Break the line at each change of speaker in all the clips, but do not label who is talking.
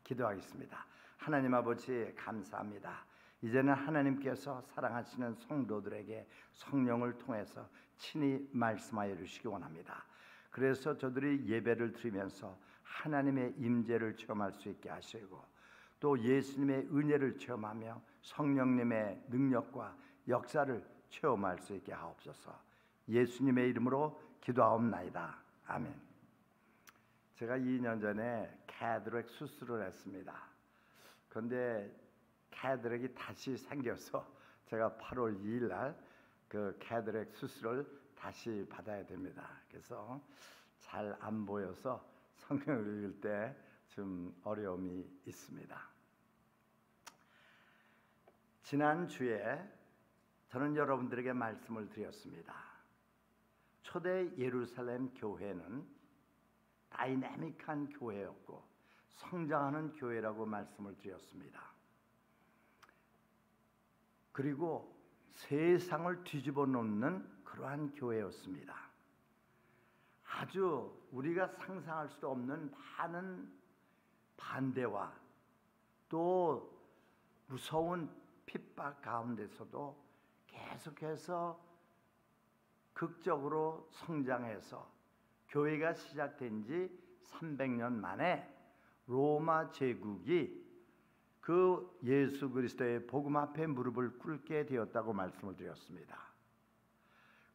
기도하겠습니다. 하나님 아버지 감사합니다. 이제는 하나님께서 사랑하시는 성도들에게 성령을 통해서 친히 말씀하여 주시기 원합니다. 그래서 저들이 예배를 드리면서 하나님의 임재를 체험할 수 있게 하시고 또 예수님의 은혜를 체험하며 성령님의 능력과 역사를 체험할 수 있게 하옵소서. 예수님의 이름으로 기도하옵나이다. 아멘. 제가 2년 전에 캐드렉 수술을 했습니다. 그런데 캐드렉이 다시 생겨서 제가 8월 2일 날 그 캐드렉 수술을 다시 받아야 됩니다. 그래서 잘 안 보여서 성경을 읽을 때 좀 어려움이 있습니다. 지난주에 저는 여러분들에게 말씀을 드렸습니다. 초대 예루살렘 교회는 다이내믹한 교회였고 성장하는 교회라고 말씀을 드렸습니다. 그리고 세상을 뒤집어 놓는 그러한 교회였습니다. 아주 우리가 상상할 수 없는 많은 반대와 또 무서운 핍박 가운데서도 계속해서 극적으로 성장해서 교회가 시작된 지 300년 만에 로마 제국이 그 예수 그리스도의 복음 앞에 무릎을 꿇게 되었다고 말씀을 드렸습니다.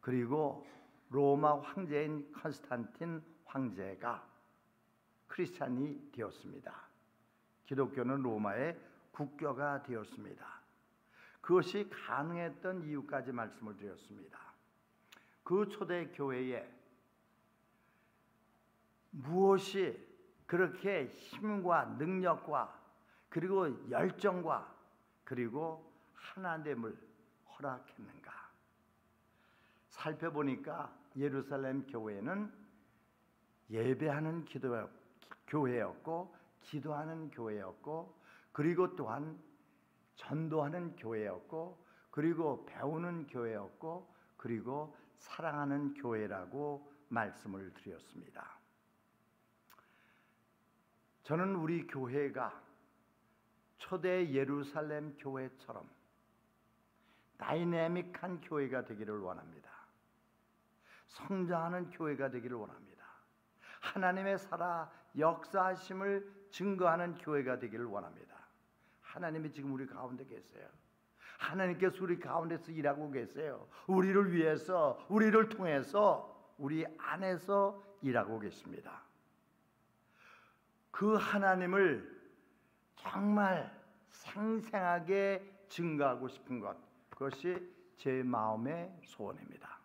그리고 로마 황제인 컨스탄틴 황제가 크리스찬이 되었습니다. 기독교는 로마의 국교가 되었습니다. 그것이 가능했던 이유까지 말씀을 드렸습니다. 그 초대 교회에 무엇이 그렇게 힘과 능력과 그리고 열정과 그리고 하나됨을 허락했는가? 살펴보니까 예루살렘 교회는 예배하는 교회였고 기도하는 교회였고 그리고 또한 전도하는 교회였고 그리고 배우는 교회였고 그리고 사랑하는 교회라고 말씀을 드렸습니다. 저는 우리 교회가 초대 예루살렘 교회처럼 다이내믹한 교회가 되기를 원합니다. 성장하는 교회가 되기를 원합니다. 하나님의 살아 역사하심을 증거하는 교회가 되기를 원합니다. 하나님이 지금 우리 가운데 계세요. 하나님께서 우리 가운데서 일하고 계세요. 우리를 위해서, 우리를 통해서, 우리 안에서 일하고 계십니다. 그 하나님을 정말 생생하게 증거하고 싶은 것, 그것이 제 마음의 소원입니다.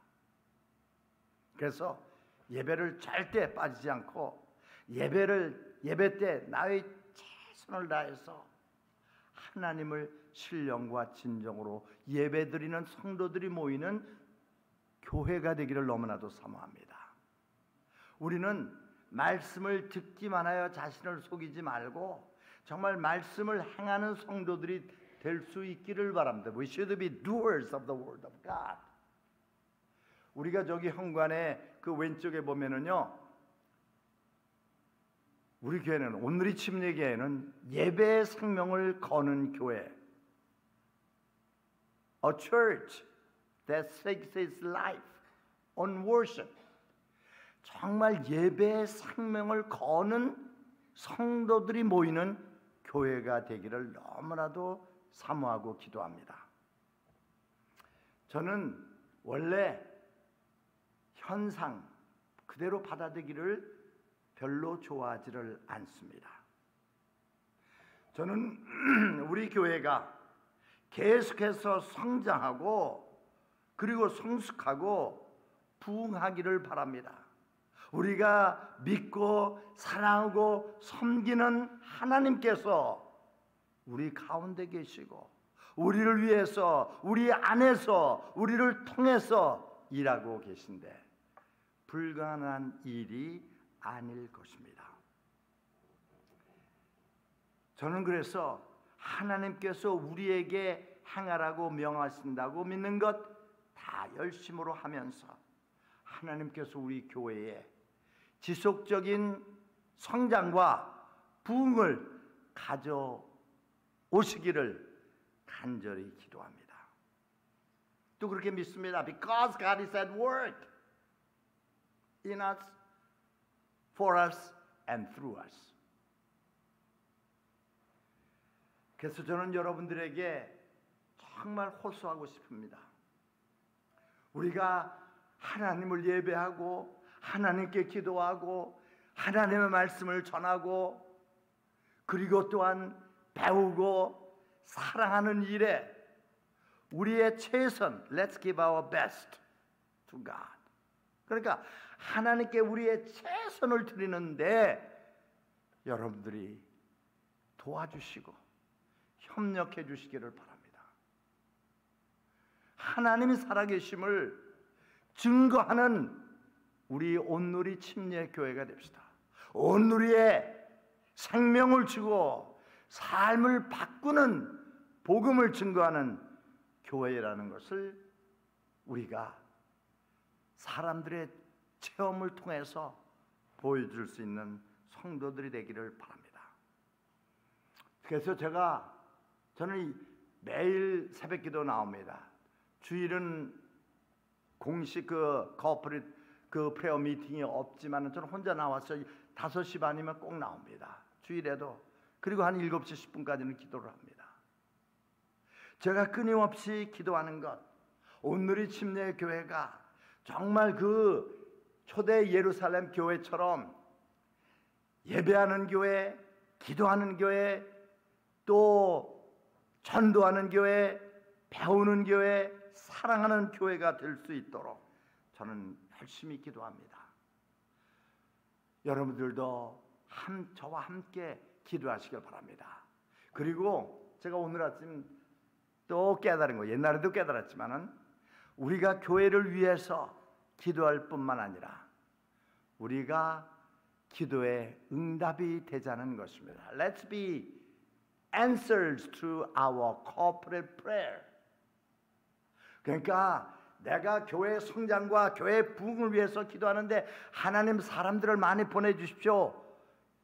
그래서 예배를 절대 빠지지 않고 예배 때 나의 최선을 다해서 하나님을 신령과 진정으로 예배드리는 성도들이 모이는 교회가 되기를 너무나도 사모합니다. 우리는 말씀을 듣기만 하여 자신을 속이지 말고 정말 말씀을 행하는 성도들이 될 수 있기를 바랍니다. We should be doers of the word of God. 우리가 저기 현관에 그 왼쪽에 보면은요, 우리 교회는 오늘이 침례교회는 예배의 생명을 거는 교회, a church that stakes its life on worship. 정말 예배의 생명을 거는 성도들이 모이는 교회가 되기를 너무나도 사모하고 기도합니다. 저는 원래 현상 그대로 받아들이기를 별로 좋아하지를 않습니다. 저는 우리 교회가 계속해서 성장하고 그리고 성숙하고 부흥하기를 바랍니다. 우리가 믿고 사랑하고 섬기는 하나님께서 우리 가운데 계시고 우리를 위해서 우리 안에서 우리를 통해서 일하고 계신데 불가능한 일이 아닐 것입니다. 저는 그래서 하나님께서 우리에게 행하라고 명하신다고 믿는 것 다 열심으로 하면서 하나님께서 우리 교회에 지속적인 성장과 부흥을 가져오시기를 간절히 기도합니다. 또 그렇게 믿습니다. Because God is at work in us, for us, and through us. 그래서 저는 여러분들에게 정말 호소하고 싶습니다. 우리가 하나님을 예배하고 하나님께 기도하고 하나님의 말씀을 전하고 그리고 또한 배우고 사랑하는 일에 우리의 최선, let's give our best to God. 그러니까 하나님께 우리의 최선을 드리는데 여러분들이 도와주시고 협력해 주시기를 바랍니다. 하나님이 살아계심을 증거하는 우리 온누리 침례교회가 됩시다. 온누리에 생명을 주고 삶을 바꾸는 복음을 증거하는 교회라는 것을 우리가 사람들의 체험을 통해서 보여줄 수 있는 성도들이 되기를 바랍니다. 그래서 저는 매일 새벽기도 나옵니다. 주일은 공식 코퍼레이트 프레어 미팅이 없지만 저는 혼자 나와서 5시 반이면 꼭 나옵니다. 주일에도. 그리고 한 7시 10분까지는 기도를 합니다. 제가 끊임없이 기도하는 것, 온누리 침례교회가 정말 그 초대 예루살렘 교회처럼 예배하는 교회, 기도하는 교회, 또 전도하는 교회, 배우는 교회, 사랑하는 교회가 될 수 있도록 저는 열심히 기도합니다. 여러분들도 저와 함께 기도하시길 바랍니다. 그리고 제가 오늘 아침 또 깨달은 거, 옛날에도 깨달았지만은 우리가 교회를 위해서 기도할 뿐만 아니라 우리가 기도에 응답이 되자는 것입니다. Let's be answers to our corporate prayer. 그러니까 내가 교회 성장과 교회 부흥을 위해서 기도하는데 하나님 사람들을 많이 보내주십시오.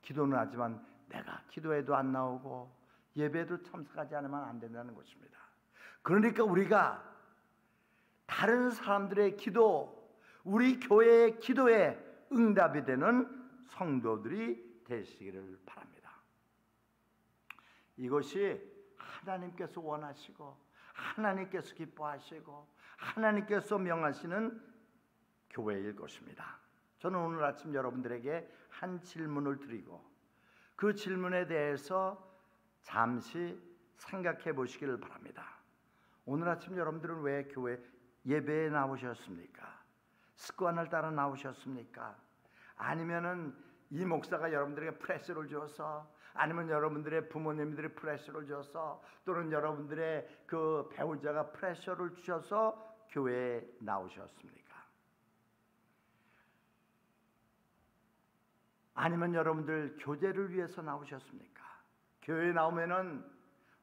기도는 하지만 내가 기도에도 안 나오고 예배에도 참석하지 않으면 안 된다는 것입니다. 그러니까 우리가 다른 사람들의 기도, 우리 교회의 기도에 응답이 되는 성도들이 되시기를 바랍니다. 이것이 하나님께서 원하시고 하나님께서 기뻐하시고 하나님께서 명하시는 교회일 것입니다. 저는 오늘 아침 여러분들에게 한 질문을 드리고 그 질문에 대해서 잠시 생각해 보시기를 바랍니다. 오늘 아침 여러분들은 왜 교회 예배에 나오셨습니까? 습관을 따라 나오셨습니까? 아니면은 이 목사가 여러분들에게 프레셔를 줘서, 아니면 여러분들의 부모님들이 프레셔를 줘서, 또는 여러분들의 그 배우자가 프레셔를 주셔서 교회에 나오셨습니까? 아니면 여러분들 교제를 위해서 나오셨습니까? 교회에 나오면은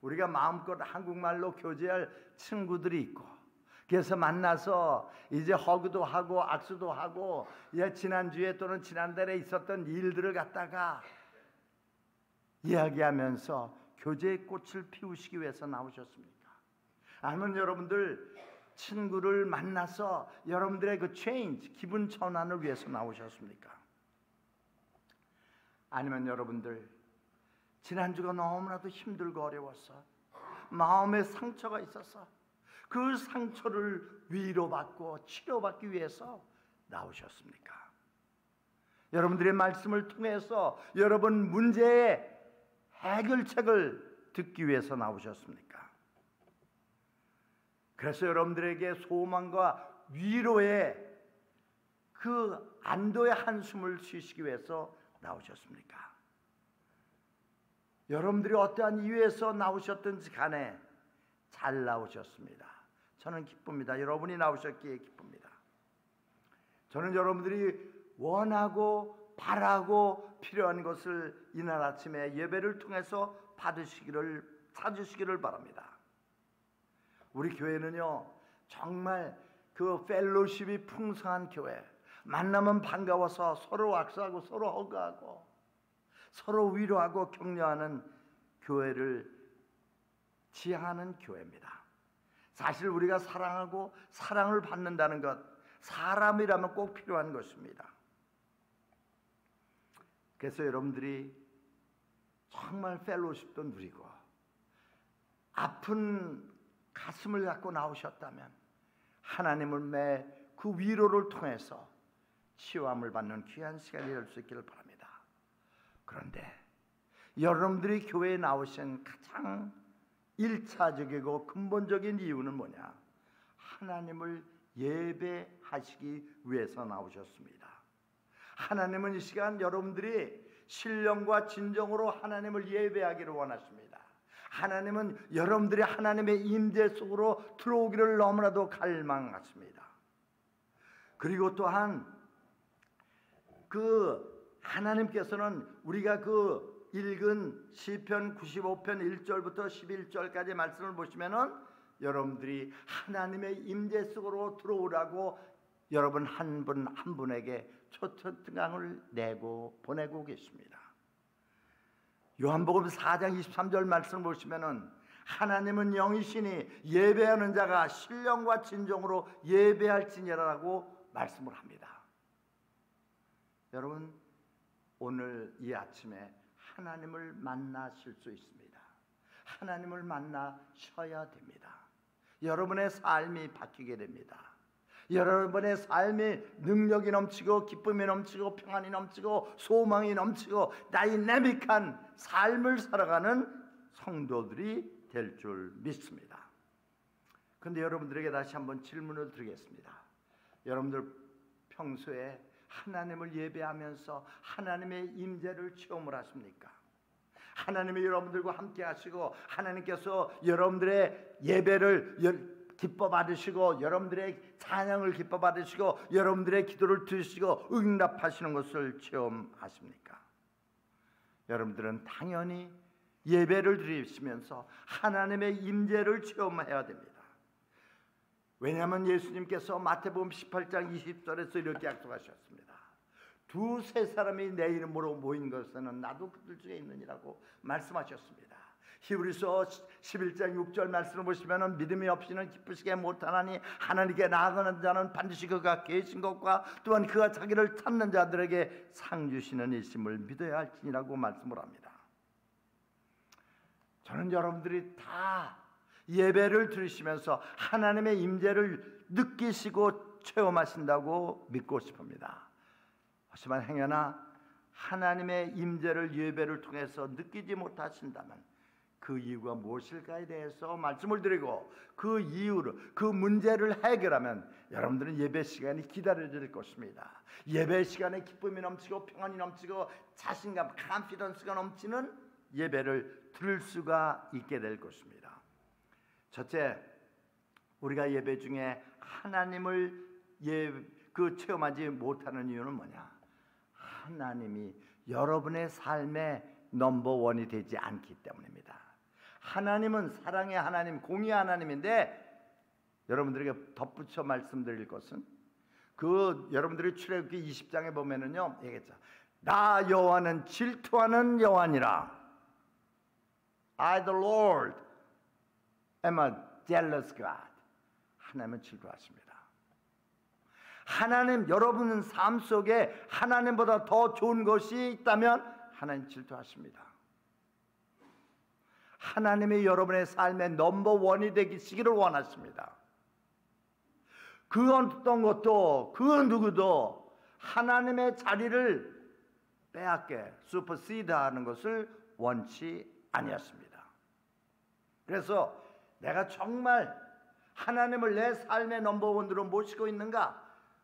우리가 마음껏 한국말로 교제할 친구들이 있고, 그래서 만나서 이제 허그도 하고 악수도 하고 지난주에 또는 지난달에 있었던 일들을 갖다가 이야기하면서 교제의 꽃을 피우시기 위해서 나오셨습니까? 아니면 여러분들 친구를 만나서 여러분들의 그 체인지, 기분 전환을 위해서 나오셨습니까? 아니면 여러분들 지난주가 너무나도 힘들고 어려워서 마음에 상처가 있어서 그 상처를 위로받고 치료받기 위해서 나오셨습니까? 여러분들의 말씀을 통해서 여러분 문제의 해결책을 듣기 위해서 나오셨습니까? 그래서 여러분들에게 소망과 위로의 그 안도의 한숨을 쉬시기 위해서 나오셨습니까? 여러분들이 어떠한 이유에서 나오셨든지 간에 잘 나오셨습니다. 저는 기쁩니다. 여러분이 나오셨기에 기쁩니다. 저는 여러분들이 원하고 바라고 필요한 것을 이날 아침에 예배를 통해서 찾으시기를 바랍니다. 우리 교회는요 정말 그 펠로십이 풍성한 교회, 만나면 반가워서 서로 악수하고 서로 허그하고 서로 위로하고 격려하는 교회를 지향하는 교회입니다. 사실 우리가 사랑하고 사랑을 받는다는 것, 사람이라면 꼭 필요한 것입니다. 그래서 여러분들이 정말 펠로십도 누리고 아픈 가슴을 갖고 나오셨다면 하나님을 매 그 위로를 통해서 치유함을 받는 귀한 시간이 될 수 있기를 바랍니다. 그런데 여러분들이 교회에 나오신 가장 1차적이고 근본적인 이유는 뭐냐? 하나님을 예배하시기 위해서 나오셨습니다. 하나님은 이 시간 여러분들이 신령과 진정으로 하나님을 예배하기를 원하십니다. 하나님은 여러분들이 하나님의 임재 속으로 들어오기를 너무나도 갈망하십니다. 그리고 또한 하나님께서는 우리가 읽은 시편 95편 1절부터 11절까지 말씀을 보시면은 여러분들이 하나님의 임재 속으로 들어오라고 여러분 한 분 한 분에게 초청장을 내고 보내고 계십니다. 요한복음 4장 23절 말씀을 보시면은 하나님은 영이시니 예배하는 자가 신령과 진정으로 예배할지니라라고 말씀을 합니다. 여러분 오늘 이 아침에 하나님을 만나실 수 있습니다. 하나님을 만나셔야 됩니다. 여러분의 삶이 바뀌게 됩니다. 여러분의 삶이 능력이 넘치고 기쁨이 넘치고 평안이 넘치고 소망이 넘치고 다이내믹한 삶을 살아가는 성도들이 될 줄 믿습니다. 그런데 여러분들에게 다시 한번 질문을 드리겠습니다. 여러분들 평소에 하나님을 예배하면서 하나님의 임재를 체험을 하십니까? 하나님이 여러분들과 함께 하시고 하나님께서 여러분들의 예배를 기뻐 받으시고 여러분들의 찬양을 기뻐 받으시고 여러분들의 기도를 들으시고 응답하시는 것을 체험하십니까? 여러분들은 당연히 예배를 드리시면서 하나님의 임재를 체험해야 됩니다. 왜냐하면 예수님께서 마태복음 18장 20절에서 이렇게 약속하셨습니다. 두세 사람이 내 이름으로 모인 것에는 나도 그들 중에 있느니라고 말씀하셨습니다. 히브리서 11장 6절 말씀을 보시면 믿음이 없이는 기쁘시게 못하나니 하나님께 나아가는 자는 반드시 그가 계신 것과 또한 그가 자기를 찾는 자들에게 상 주시는 이심을 믿어야 할지니라고 말씀을 합니다. 저는 여러분들이 다 예배를 들으시면서 하나님의 임재를 느끼시고 체험하신다고 믿고 싶습니다. 하지만 행여나 하나님의 임재를 예배를 통해서 느끼지 못하신다면 그 이유가 무엇일까에 대해서 말씀을 드리고 그 이유를 그 문제를 해결하면 여러분들은 예배 시간이 기다려질 것입니다. 예배 시간에 기쁨이 넘치고 평안이 넘치고 자신감, 컨피던스가 넘치는 예배를 들을 수가 있게 될 것입니다. 첫째, 우리가 예배 중에 하나님을 체험하지 못하는 이유는 뭐냐? 하나님이 여러분의 삶의 넘버원이 되지 않기 때문입니다. 하나님은 사랑의 하나님, 공의의 하나님인데 여러분들에게 덧붙여 말씀드릴 것은 여러분들이 출애굽기 20장에 보면은요, 얘기했죠. 나 여호와는 질투하는 여호와니라. I the Lord am a jealous God. 하나님은 질투하십니다. 하나님, 여러분 삶 속에 하나님보다 더 좋은 것이 있다면 하나님 질투하십니다. 하나님이 여러분의 삶의 넘버원이 되시기를 원하십니다. 그 어떤 것도 그 누구도 하나님의 자리를 빼앗게 슈퍼시드하는 것을 원치 아니었습니다. 그래서 내가 정말 하나님을 내 삶의 넘버원으로 모시고 있는가?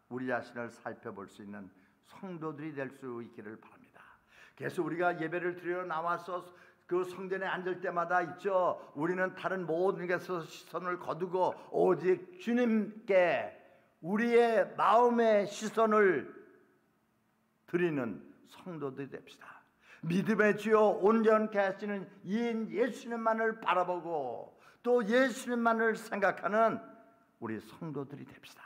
우리 자신을 살펴볼 수 있는 성도들이 될 수 있기를 바랍니다. 그래서 우리가 예배를 드리러 나와서 그 성전에 앉을 때마다 있죠. 우리는 다른 모든 것에서 시선을 거두고 오직 주님께 우리의 마음의 시선을 드리는 성도들이 됩시다. 믿음의 주여 온전케 하시는 이인 예수님만을 바라보고 또 예수님만을 생각하는 우리 성도들이 됩시다.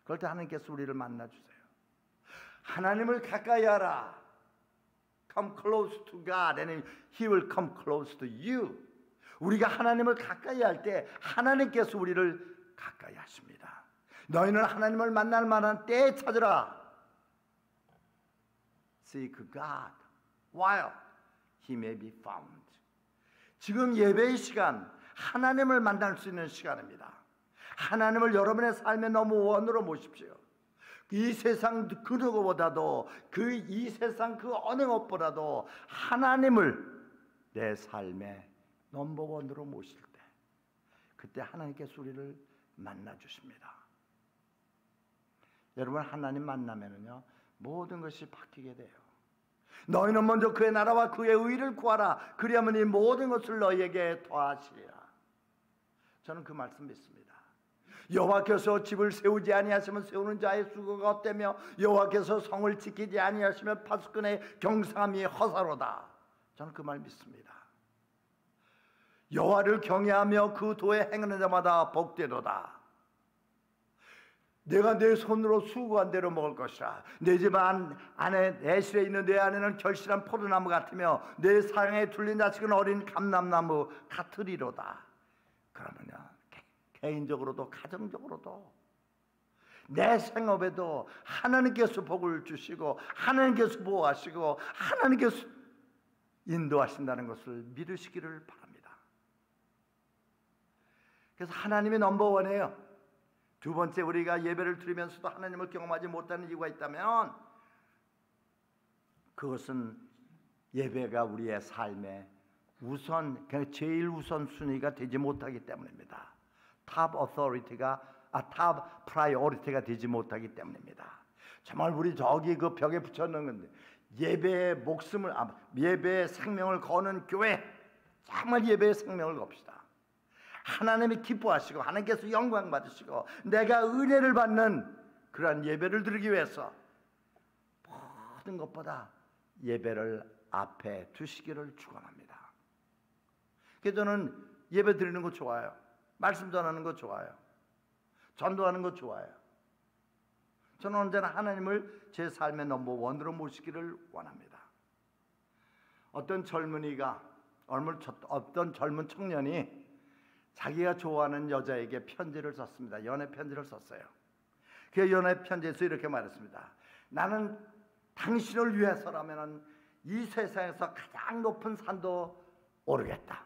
그럴 때 하나님께서 우리를 만나주세요. 하나님을 가까이 하라. come close to God and He will come close to you. 우리가 하나님을 가까이 할 때 하나님께서 우리를 가까이 하십니다. 너희는 하나님을 만날 만한 때에 찾으라. Seek God while He may be found. 지금 예배의 시간, 하나님을 만날 수 있는 시간입니다. 하나님을 여러분의 삶의 너무 원으로 모십시오. 이 세상 그 누구보다도 이 세상 그 어느 것보다도 하나님을 내 삶의 넘버원으로 모실 때 그때 하나님께서 우리를 만나 주십니다. 여러분 하나님 만나면은요 모든 것이 바뀌게 돼요. 너희는 먼저 그의 나라와 그의 의를 구하라. 그리하면 이 모든 것을 너희에게 더하시리라. 저는 그 말씀 믿습니다. 여호와께서 집을 세우지 아니하시면 세우는 자의 수고가 헛되며 여호와께서 성을 지키지 아니하시면 파수꾼의 경상함이 허사로다. 저는 그 말 믿습니다. 여호와를 경외하며 그 도에 행하는 자마다 복되도다. 내가 내 손으로 수고한 대로 먹을 것이라. 내 집 안에 애실에 있는 내 안에는 결실한 포도나무 같으며 내 사랑에 둘린 자식은 어린 감람나무 같으리로다. 그러면요 개인적으로도 가정적으로도 내 생업에도 하나님께서 복을 주시고 하나님께서 보호하시고 하나님께서 인도하신다는 것을 믿으시기를 바랍니다. 그래서 하나님이 넘버원이에요. 두 번째, 우리가 예배를 드리면서도 하나님을 경험하지 못하는 이유가 있다면 그것은 예배가 우리의 삶의 제일 우선순위가 되지 못하기 때문입니다. 탑 프라이어리티가 되지 못하기 때문입니다. 정말 우리 저기 그 벽에 붙여놓은 건데 예배의 목숨을 예배의 생명을 거는 교회, 정말 예배의 생명을 겁시다. 하나님이 기뻐하시고 하나님께서 영광 받으시고 내가 은혜를 받는 그러한 예배를 드리기 위해서 모든 것보다 예배를 앞에 두시기를 축원합니다. 그래서 저는 예배 드리는 거 좋아요. 말씀 전하는 거 좋아요. 전도하는 거 좋아요. 저는 언제나 하나님을 제 삶의 넘버원으로 모시기를 원합니다. 어떤 젊은 젊은 청년이 자기가 좋아하는 여자에게 편지를 썼습니다. 연애 편지를 썼어요. 그 연애 편지에서 이렇게 말했습니다. 나는 당신을 위해서라면 이 세상에서 가장 높은 산도 오르겠다.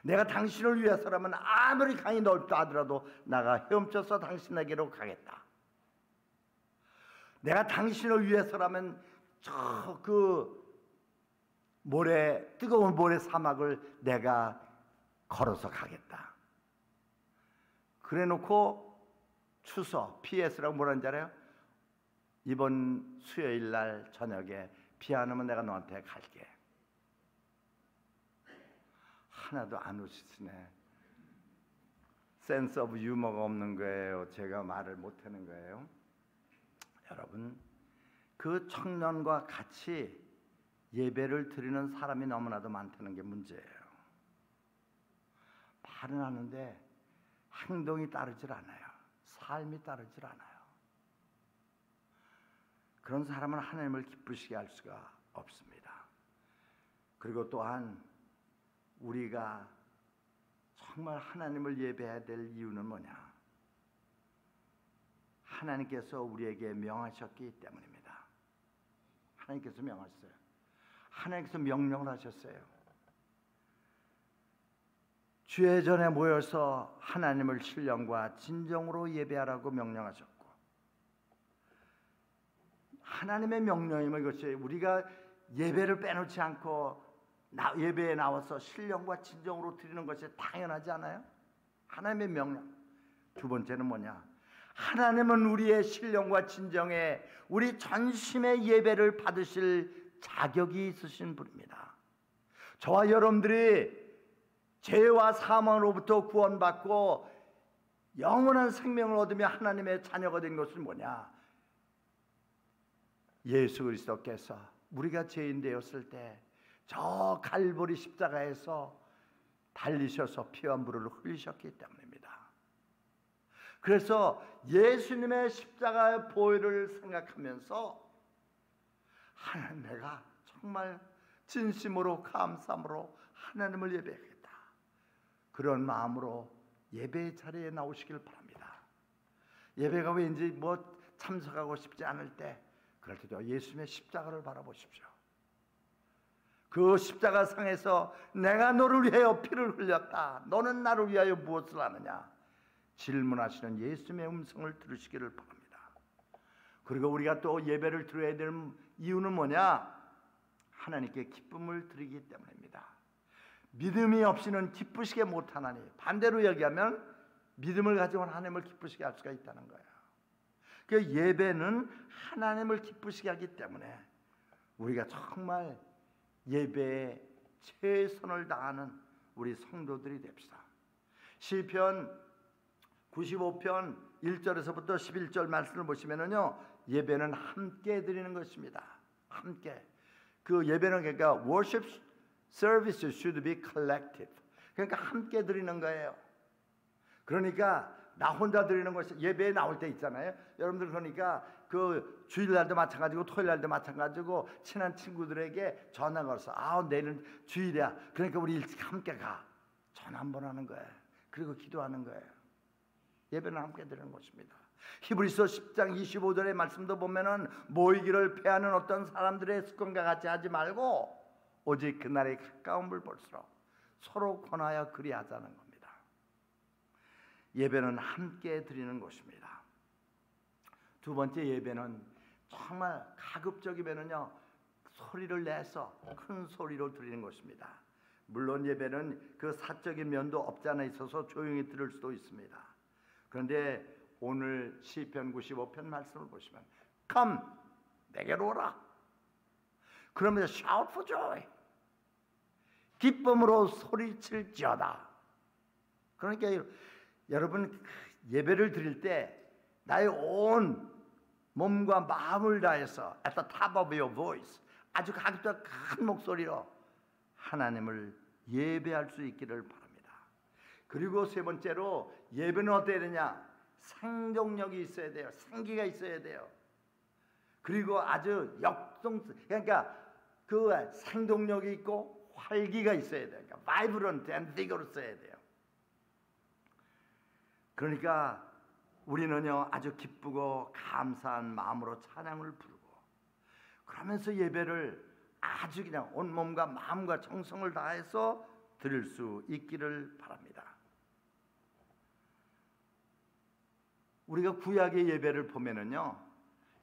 내가 당신을 위해서라면 아무리 강이 넓다 하더라도 나가 헤엄쳐서 당신에게로 가겠다. 내가 당신을 위해서라면 저 뜨거운 모래 사막을 내가 걸어서 가겠다. 그래놓고 추서 PS라고 뭐라는지 알아요? 이번 수요일 날 저녁에 비 안 오면 내가 너한테 갈게. 하나도 안 웃으시네. 센스 오브 유머가 없는 거예요. 제가 말을 못하는 거예요. 여러분, 그 청년과 같이 예배를 드리는 사람이 너무나도 많다는 게 문제예요. 말은 하는데 행동이 따르질 않아요. 삶이 따르질 않아요. 그런 사람은 하나님을 기쁘시게 할 수가 없습니다. 그리고 또한 우리가 정말 하나님을 예배해야 될 이유는 뭐냐? 하나님께서 우리에게 명하셨기 때문입니다. 하나님께서 명하셨어요. 하나님께서 명령을 하셨어요. 주의 전에 모여서 하나님을 신령과 진정으로 예배하라고 명령하셨고, 하나님의 명령이면 이것이 우리가 예배를 빼놓지 않고 예배에 나와서 신령과 진정으로 드리는 것이 당연하지 않아요? 하나님의 명령. 두 번째는 뭐냐? 하나님은 우리의 신령과 진정에 우리 전심의 예배를 받으실 자격이 있으신 분입니다. 저와 여러분들이 죄와 사망으로부터 구원받고 영원한 생명을 얻으며 하나님의 자녀가 된 것은 뭐냐? 예수 그리스도께서 우리가 죄인 되었을 때 저 갈보리 십자가에서 달리셔서 피와 물을 흘리셨기 때문입니다. 그래서 예수님의 십자가의 보혈을 생각하면서 하나님, 내가 정말 진심으로 감사함으로 하나님을 예배하겠다. 그런 마음으로 예배 자리에 나오시길 바랍니다. 예배가 왠지 뭐 참석하고 싶지 않을 때, 그럴 때도 예수님의 십자가를 바라보십시오. 그 십자가 상에서 내가 너를 위하여 피를 흘렸다, 너는 나를 위하여 무엇을 하느냐 질문하시는 예수님의 음성을 들으시기를 바랍니다. 그리고 우리가 또 예배를 드려야 되는 이유는 뭐냐? 하나님께 기쁨을 드리기 때문입니다. 믿음이 없이는 기쁘시게 못하나니, 반대로 얘기하면 믿음을 가지고 하나님을 기쁘시게 할 수가 있다는 거예요. 그 예배는 하나님을 기쁘시게 하기 때문에 우리가 정말 예배에 최선을 다하는 우리 성도들이 됩시다. 시편 95편 1절에서부터 11절 말씀을 보시면은요, 예배는 함께 드리는 것입니다. 함께. 그 예배는 그러니까 worship service should be collective. 그러니까 함께 드리는 거예요. 그러니까 나 혼자 드리는 것이, 예배에 나올 때 있잖아요. 여러분들 그러니까 그 주일날도 마찬가지고 토요일날도 마찬가지고 친한 친구들에게 전화 걸어서 내일은 주일이야. 그러니까 우리 일찍 함께 가. 전화 한번 하는 거예요. 그리고 기도하는 거예요. 예배는 함께 드리는 것입니다. 히브리서 10장 25절의 말씀도 보면은 모이기를 패하는 어떤 사람들의 습관과 같이 하지 말고 오직 그날의 가까움을 볼수록 서로 권하여 그리하자는 겁니다. 예배는 함께 드리는 것입니다. 두 번째 예배는 정말 가급적이면은요, 소리를 내서 큰 소리로 드리는 것입니다. 물론 예배는 그 사적인 면도 없지 않아 있어서 조용히 들을 수도 있습니다. 그런데 오늘 시편 95편 말씀을 보시면 Come, 내게로 오라. 그러면서 shout for joy, 기쁨으로 소리칠지어다. 그러니까 여러분 예배를 드릴 때 나의 온 몸과 마음을 다해서 at the top of your voice, 아주 가급적 큰 목소리로 하나님을 예배할 수 있기를 바랍니다. 그리고 세 번째로 예배는 어때야 되냐? 생동력이 있어야 돼요. 생기가 있어야 돼요. 그리고 아주 그러니까 그 생동력이 있고 활기가 있어야 돼요. 그러니까 vibrant and vigorous해야 돼요. 그러니까 우리는요, 아주 기쁘고 감사한 마음으로 찬양을 부르고, 그러면서 예배를 아주 그냥 온몸과 마음과 정성을 다해서 드릴 수 있기를 바랍니다. 우리가 구약의 예배를 보면은요,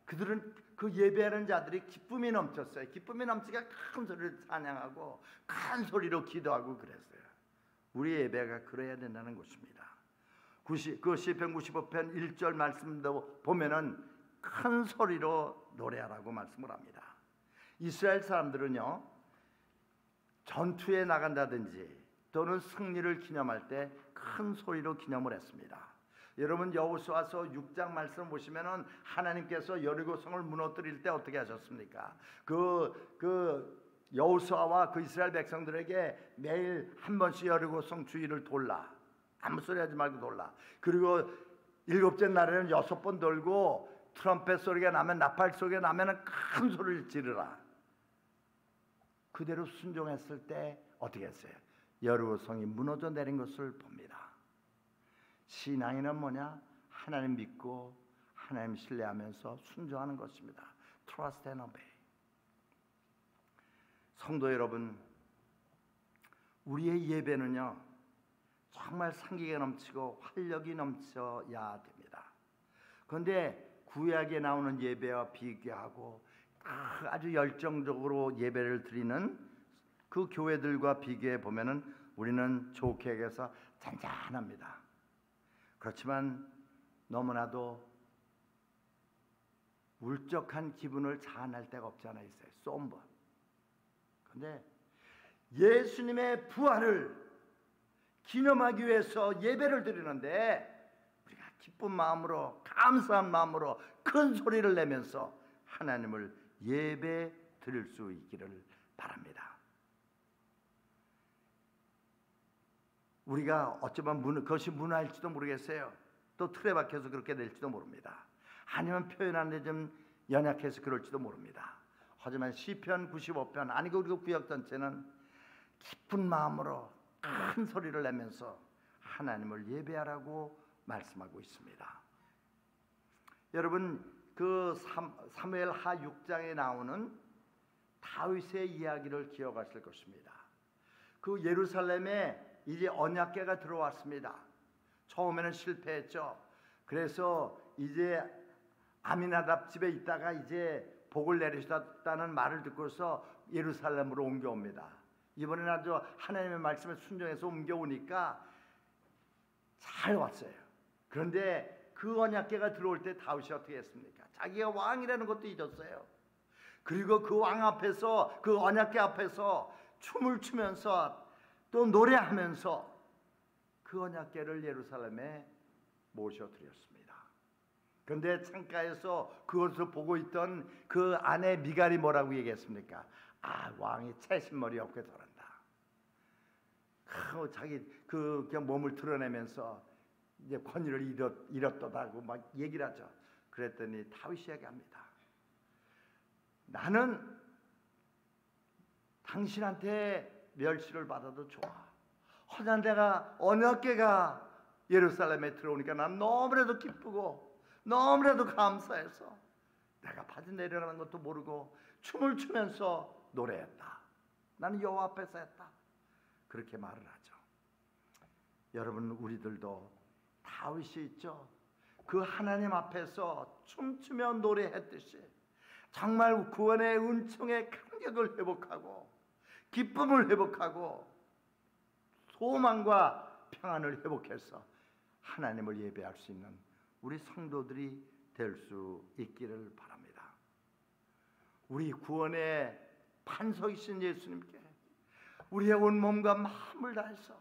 그들은 그 예배하는 자들이 기쁨이 넘쳤어요. 기쁨이 넘치게 큰 소리를 찬양하고 큰 소리로 기도하고 그랬어요. 우리의 예배가 그래야 된다는 것입니다. 그 시편 95편 1절 말씀도 보면은 큰 소리로 노래하라고 말씀을 합니다. 이스라엘 사람들은요, 전투에 나간다든지 또는 승리를 기념할 때 큰 소리로 기념을 했습니다. 여러분 여호수아서 6장 말씀 보시면은 하나님께서 여리고성을 무너뜨릴 때 어떻게 하셨습니까? 그 여호수아와 그 이스라엘 백성들에게 매일 한 번씩 여리고성 주위를 돌라. 아무 소리 하지 말고 돌라. 그리고 7째 날에는 6번 돌고 트럼펫 소리가 나면, 나팔 소리가 나면은 큰 소리를 지르라. 그대로 순종했을 때 어떻게 했어요? 여리고성이 무너져 내린 것을 봅니다. 신앙이는 뭐냐? 하나님 믿고 하나님 신뢰하면서 순종하는 것입니다. Trust and obey. 성도 여러분, 우리의 예배는요, 정말 생기가 넘치고 활력이 넘쳐야 됩니다. 그런데 구약에 나오는 예배와 비교하고 아주 열정적으로 예배를 드리는 그 교회들과 비교해 보면은 우리는 좋게 얘기해서 잔잔합니다. 그렇지만 너무나도 울적한 기분을 자아낼 데가 없지 않아 있어요. 쏨버. 그런데 예수님의 부활을 기념하기 위해서 예배를 드리는데 우리가 기쁜 마음으로, 감사한 마음으로 큰 소리를 내면서 하나님을 예배 드릴 수 있기를 바랍니다. 우리가 어쩌면 그것이 문화일지도 모르겠어요. 또 틀에 박혀서 그렇게 될지도 모릅니다. 아니면 표현하는데 좀 연약해서 그럴지도 모릅니다. 하지만 시편 95편 아니 그리고 구약 전체는 기쁜 마음으로 큰 소리를 내면서 하나님을 예배하라고 말씀하고 있습니다. 여러분 그 사무엘하 6장에 나오는 다윗의 이야기를 기억하실 것입니다. 그 예루살렘에 이제 언약궤가 들어왔습니다. 처음에는 실패했죠. 그래서 이제 아미나답 집에 있다가 이제 복을 내리셨다는 말을 듣고서 예루살렘으로 옮겨옵니다. 이번에는 아주 하나님의 말씀에 순종해서 옮겨오니까 잘 왔어요. 그런데 그 언약궤가 들어올 때 다윗이 어떻게 했습니까? 자기가 왕이라는 것도 잊었어요. 그리고 그 왕 앞에서 그 언약궤 앞에서 춤을 추면서 또 노래하면서 그 언약궤를 예루살렘에 모셔드렸습니다. 그런데 창가에서 그것을 보고 있던 그 아내 미갈이 뭐라고 얘기했습니까? 아, 왕이 채신머리 없게 저런다. 자기 그냥 몸을 드러내면서 이제 권위를 잃었다고 막 얘기를 하죠. 그랬더니 다윗이 얘기합니다. 나는 당신한테 멸시를 받아도 좋아. 허나 내가 언약궤가 예루살렘에 들어오니까 난 너무나도 기쁘고 너무나도 감사해서 내가 바지 내려가는 것도 모르고 춤을 추면서 노래했다. 나는 여호와 앞에서 했다. 그렇게 말을 하죠. 여러분 우리들도 다윗이 있죠. 그 하나님 앞에서 춤추며 노래했듯이 정말 구원의 은총의 감격을 회복하고 기쁨을 회복하고 소망과 평안을 회복해서 하나님을 예배할 수 있는 우리 성도들이 될 수 있기를 바랍니다. 우리 구원의 반석이신 예수님께 우리의 온 몸과 마음을 다해서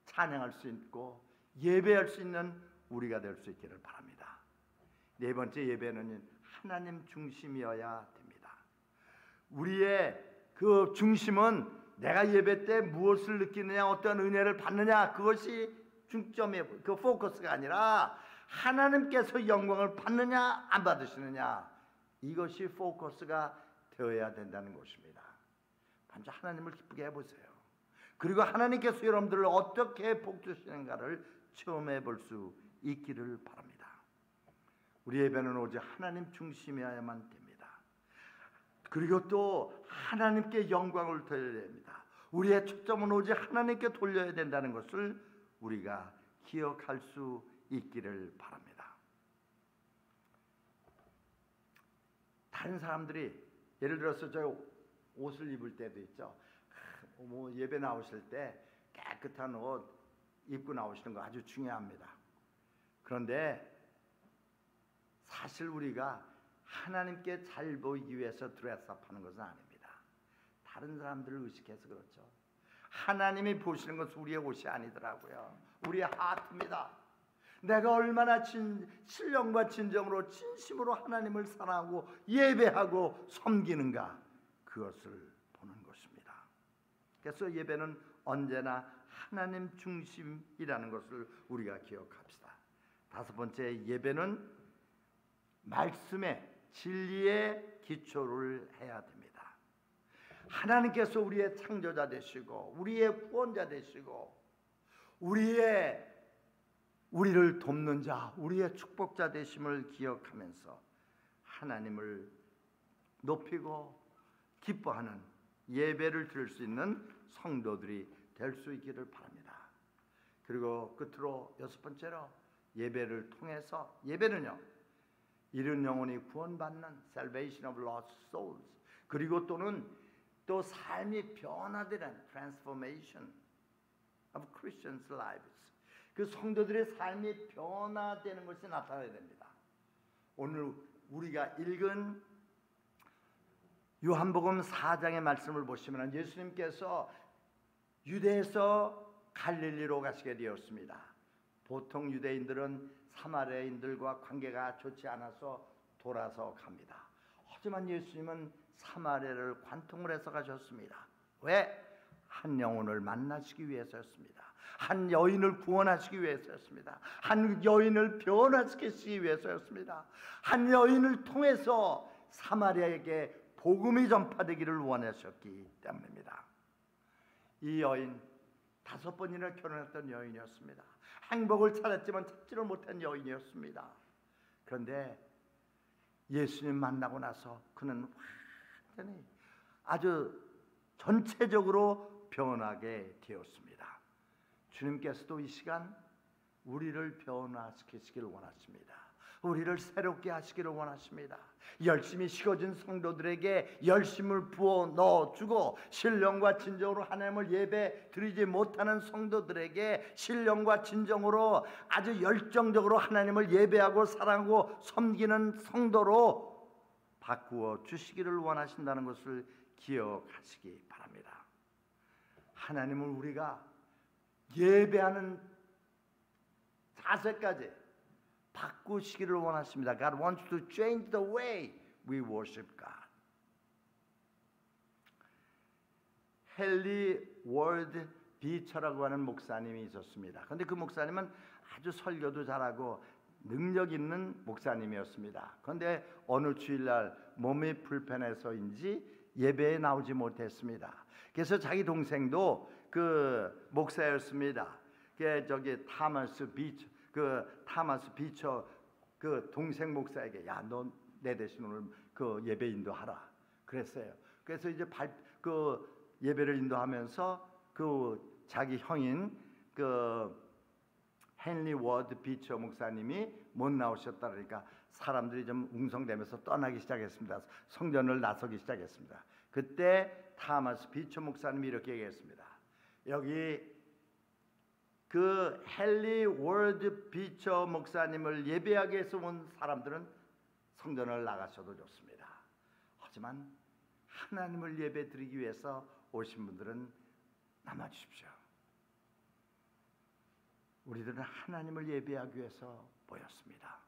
찬양할 수 있고 예배할 수 있는 우리가 될 수 있기를 바랍니다. 네 번째 예배는 하나님 중심이어야 됩니다. 우리의 그 중심은 내가 예배 때 무엇을 느끼느냐, 어떤 은혜를 받느냐, 그것이 중점의 그 포커스가 아니라 하나님께서 영광을 받느냐 안 받으시느냐, 이것이 포커스가 되어야 된다는 것입니다. 먼저 하나님을 기쁘게 해보세요. 그리고 하나님께서 여러분들을 어떻게 복 주시는가를 체험해 볼 수 있기를 바랍니다. 우리 예배는 오직 하나님 중심이어야만 됩니다. 그리고 또 하나님께 영광을 돌려야 됩니다. 우리의 초점은 오직 하나님께 돌려야 된다는 것을 우리가 기억할 수 있기를 바랍니다. 다른 사람들이 예를 들어서 저 옷을 입을 때도 있죠. 뭐 예배 나오실 때 깨끗한 옷 입고 나오시는 거 아주 중요합니다. 그런데 사실 우리가 하나님께 잘 보이기 위해서 드레스업하는 것은 아닙니다. 다른 사람들을 의식해서 그렇죠. 하나님이 보시는 것은 우리의 옷이 아니더라고요. 우리의 하트입니다. 내가 얼마나 신령과 진정으로 진심으로 하나님을 사랑하고 예배하고 섬기는가, 그것을 보는 것입니다. 그래서 예배는 언제나 하나님 중심이라는 것을 우리가 기억합시다. 다섯 번째, 예배는 말씀의 진리의 기초를 해야 됩니다. 하나님께서 우리의 창조자 되시고 우리의 구원자 되시고 우리를 돕는 자, 우리의 축복자 되심을 기억하면서 하나님을 높이고 기뻐하는 예배를 드릴 수 있는 성도들이 될 수 있기를 바랍니다. 그리고 끝으로 여섯 번째로, 예배를 통해서, 예배는요 잃은 영혼이 구원받는 salvation of lost souls, 그리고 또는 또 삶이 변화되는 transformation of Christians' lives, 그 성도들의 삶이 변화되는 것이 나타나야 됩니다. 오늘 우리가 읽은 요한복음 4장의 말씀을 보시면 예수님께서 유대에서 갈릴리로 가시게 되었습니다. 보통 유대인들은 사마리아인들과 관계가 좋지 않아서 돌아서 갑니다. 하지만 예수님은 사마리아를 관통을 해서 가셨습니다. 왜? 한 영혼을 만나시기 위해서였습니다. 한 여인을 구원하시기 위해서였습니다. 한 여인을 변화시키시기 위해서였습니다. 한 여인을 통해서 사마리아에게 복음이 전파되기를 원하셨기 때문입니다. 이 여인 5번이나 결혼했던 여인이었습니다. 행복을 찾았지만 찾지를 못한 여인이었습니다. 그런데 예수님 만나고 나서 그는 완전히 아주 전체적으로 변하게 되었습니다. 주님께서도 이 시간 우리를 변화시키시기를 원하십니다. 우리를 새롭게 하시기를 원하십니다. 열심히 식어진 성도들에게 열심을 부어 넣어주고 신령과 진정으로 하나님을 예배 드리지 못하는 성도들에게 신령과 진정으로 아주 열정적으로 하나님을 예배하고 사랑하고 섬기는 성도로 바꾸어 주시기를 원하신다는 것을 기억하시기 바랍니다. 하나님을 우리가 예배하는 자세까지 바꾸시기를 원하십니다. God wants to change the way we worship God. 헨리 월드 비처라고 하는 목사님이 있었습니다. 그런데 그 목사님은 아주 설교도 잘하고 능력 있는 목사님이었습니다. 그런데 어느 주일날 몸이 불편해서인지 예배에 나오지 못했습니다. 그래서 자기 동생도 그 목사였습니다. 저기 타마스 비처 그 동생 목사에게 야, 너 내 대신 오늘 그 예배 인도하라 그랬어요. 그래서 이제 그 예배를 인도하면서 그 자기 형인 그 헨리 워드 비처 목사님이 못 나오셨다 그러니까 사람들이 좀 웅성대면서 떠나기 시작했습니다. 성전을 나서기 시작했습니다. 그때 타마스 비처 목사님이 이렇게 얘기했습니다. 여기 그 헨리 월드 비처 목사님을 예배하기 위해서 온 사람들은 성전을 나가셔도 좋습니다. 하지만 하나님을 예배 드리기 위해서 오신 분들은 남아주십시오. 우리들은 하나님을 예배하기 위해서 모였습니다.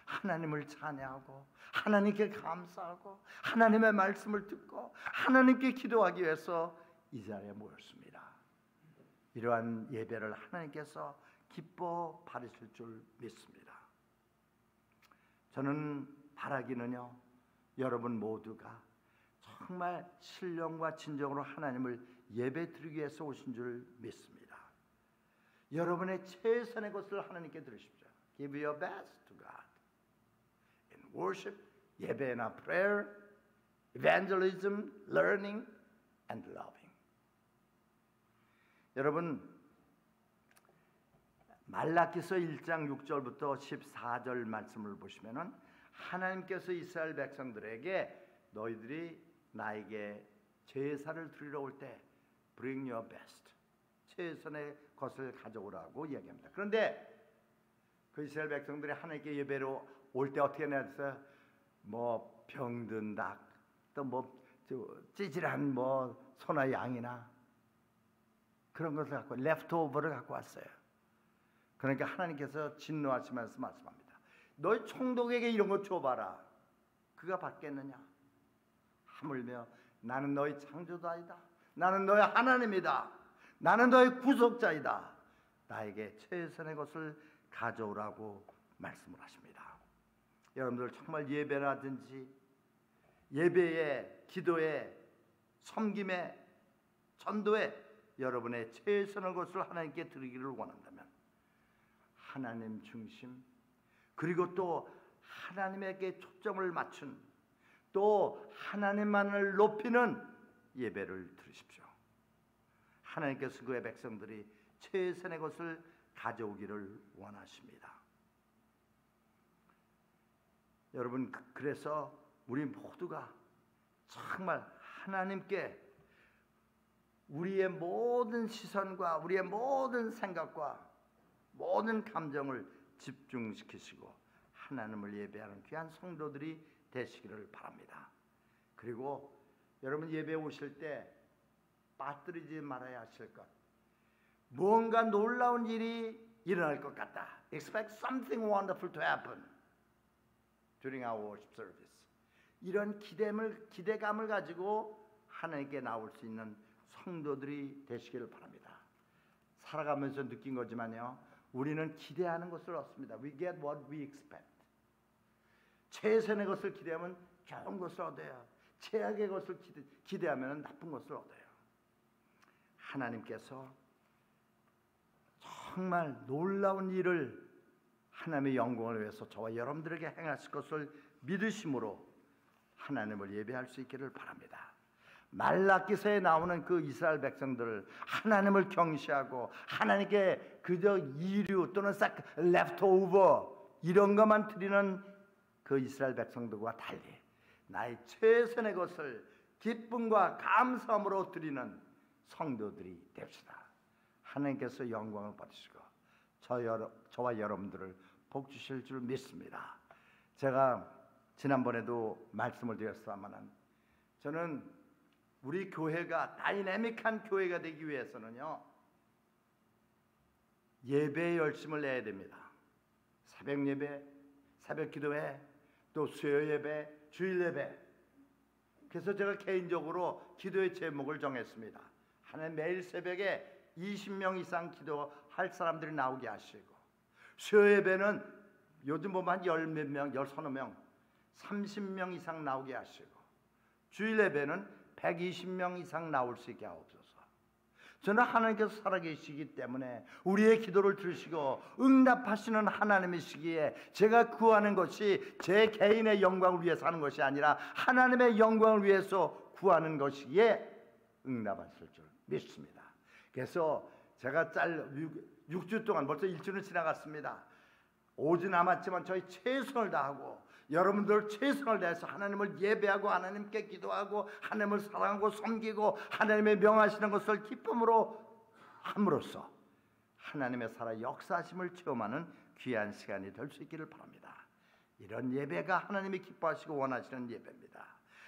하나님을 찬양하고 하나님께 감사하고 하나님의 말씀을 듣고 하나님께 기도하기 위해서 이 자리에 모였습니다. 이러한 예배를 하나님께서 기뻐 받으실 줄 믿습니다. 저는 바라기는요, 여러분 모두가 정말 신령과 진정으로 하나님을 예배 드리기 위해서 오신 줄 믿습니다. 여러분의 최선의 것을 하나님께 드리십시오. Give your best to God. In worship, 예배나 prayer, evangelism, learning and loving. 여러분 말라기서 1장 6절부터 14절 말씀을 보시면은 하나님께서 이스라엘 백성들에게 너희들이 나에게 제사를 드리러 올 때 bring your best 최선의 것을 가져오라고 이야기합니다. 그런데 그 이스라엘 백성들이 하나님께 예배로 올 때 어떻게 해냈어요? 뭐 병든 닭, 또 뭐 찌질한 뭐 소나 양이나 그런 것을 갖고 레프트오버를 갖고 왔어요. 그러니까 하나님께서 진노하시면서 말씀합니다. 너희 총독에게 이런 거 줘봐라. 그가 받겠느냐? 하물며 나는 너희 창조자이다. 나는 너희 하나님이다. 나는 너희 구속자이다. 나에게 최선의 것을 가져오라고 말씀을 하십니다. 여러분들 정말 예배라든지 예배에, 기도에, 섬김에, 전도에 여러분의 최선의 것을 하나님께 드리기를 원한다면 하나님 중심 그리고 또 하나님에게 초점을 맞춘 또 하나님만을 높이는 예배를 드리십시오. 하나님께서 그의 백성들이 최선의 것을 가져오기를 원하십니다. 여러분 그래서 우리 모두가 정말 하나님께 우리의 모든 시선과 우리의 모든 생각과 모든 감정을 집중시키시고 하나님을 예배하는 귀한 성도들이 되시기를 바랍니다. 그리고 여러분 예배 오실 때 빠뜨리지 말아야 하실 것 무언가 놀라운 일이 일어날 것 같다. Expect something wonderful to happen during our worship service. 이런 기대감을 가지고 하나님께 나올 수 있는 성도들이 되시기를 바랍니다. 살아가면서 느낀 거지만요. 우리는 기대하는 것을 얻습니다. We get what we expect. 최선의 것을 기대하면 좋은 것을 얻어요. 최악의 것을 기대하면 나쁜 것을 얻어요. 하나님께서 정말 놀라운 일을 하나님의 영광을 위해서 저와 여러분들에게 행하실 것을 믿으심으로 하나님을 예배할 수 있기를 바랍니다. 말라기서에 나오는 그 이스라엘 백성들을 하나님을 경시하고 하나님께 그저 이류 또는 leftover 이런 것만 드리는 그 이스라엘 백성들과 달리 나의 최선의 것을 기쁨과 감사함으로 드리는 성도들이 됩시다. 하나님께서 영광을 받으시고 저와 여러분들을 복 주실 줄 믿습니다. 제가 지난번에도 말씀을 드렸습니다만 저는 우리 교회가 다이내믹한 교회가 되기 위해서는요, 예배에 열심을 내야 됩니다. 새벽 예배, 새벽 기도회, 또 수요 예배, 주일 예배. 그래서 제가 개인적으로 기도의 제목을 정했습니다. 하나님 매일 새벽에 20명 이상 기도할 사람들이 나오게 하시고, 수요 예배는 요즘 보면 한 열 몇 명, 열 서너 명, 30명 이상 나오게 하시고, 주일 예배는 120명 이상 나올 수 있게 하옵소서. 저는 하나님께서 살아계시기 때문에 우리의 기도를 들으시고 응답하시는 하나님이시기에 제가 구하는 것이 제 개인의 영광을 위해서 하는 것이 아니라 하나님의 영광을 위해서 구하는 것이기에 응답하실 줄 믿습니다. 그래서 제가 6주 동안 벌써 1주는 지나갔습니다. 5주 남았지만 저희 최선을 다하고 여러분들 최선을 다해서 하나님을 예배하고 하나님께 기도하고 하나님을 사랑하고 섬기고 하나님의 명하시는 것을 기쁨으로 함으로써 하나님의 살아 역사하심을 체험하는 귀한 시간이 될 수 있기를 바랍니다. 이런 예배가 하나님이 기뻐하시고 원하시는 예배입니다.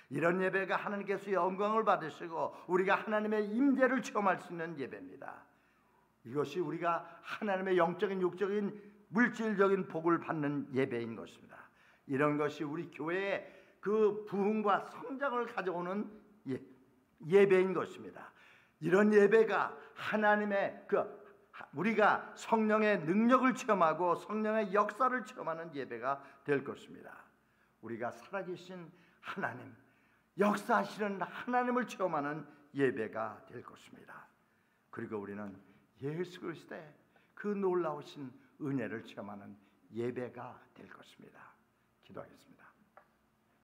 이런 예배가 하나님께서 영광을 받으시고 우리가 하나님의 임재를 체험할 수 있는 예배입니다. 이것이 우리가 하나님의 영적인 육적인 물질적인 복을 받는 예배인 것입니다. 이런 것이 우리 교회의 그 부흥과 성장을 가져오는 예배인 것입니다. 이런 예배가 하나님의 우리가 성령의 능력을 체험하고 성령의 역사를 체험하는 예배가 될 것입니다. 우리가 살아계신 하나님, 역사하시는 하나님을 체험하는 예배가 될 것입니다. 그리고 우리는 예수 그리스도의 그 놀라우신 은혜를 체험하는 예배가 될 것입니다. 기도하겠습니다.